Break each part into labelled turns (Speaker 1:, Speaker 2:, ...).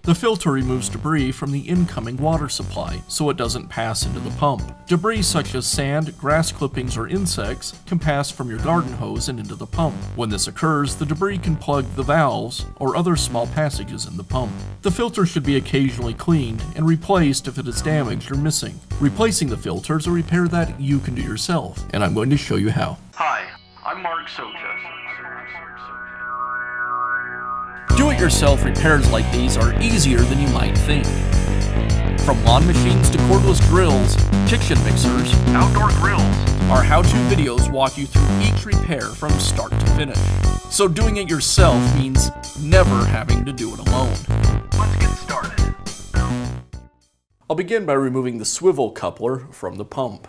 Speaker 1: The filter removes debris from the incoming water supply, so it doesn't pass into the pump. Debris such as sand, grass clippings, or insects can pass from your garden hose and into the pump. When this occurs, the debris can plug the valves or other small passages in the pump. The filter should be occasionally cleaned and replaced if it is damaged or missing. Replacing the filter is a repair that you can do yourself, and I'm going to show you how.
Speaker 2: Hi, I'm Mark Socha.
Speaker 1: Do-it-yourself repairs like these are easier than you might think. From lawn machines to cordless grills, kitchen mixers,
Speaker 2: Outdoor grills.
Speaker 1: our how-to videos walk you through each repair from start to finish. So doing it yourself means never having to do it alone.
Speaker 2: Let's get started.
Speaker 1: I'll begin by removing the swivel coupler from the pump.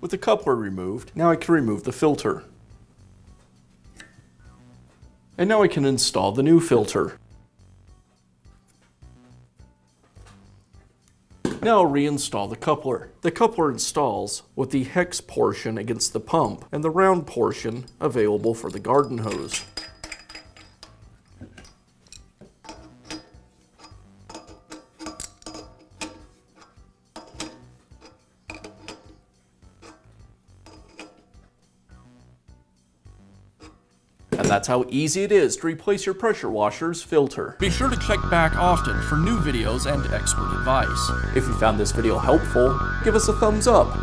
Speaker 1: With the coupler removed, now I can remove the filter. And now I can install the new filter. Now I'll reinstall the coupler. The coupler installs with the hex portion against the pump and the round portion available for the garden hose. And that's how easy it is to replace your pressure washer's filter. Be sure to check back often for new videos and expert advice. If you found this video helpful, give us a thumbs up.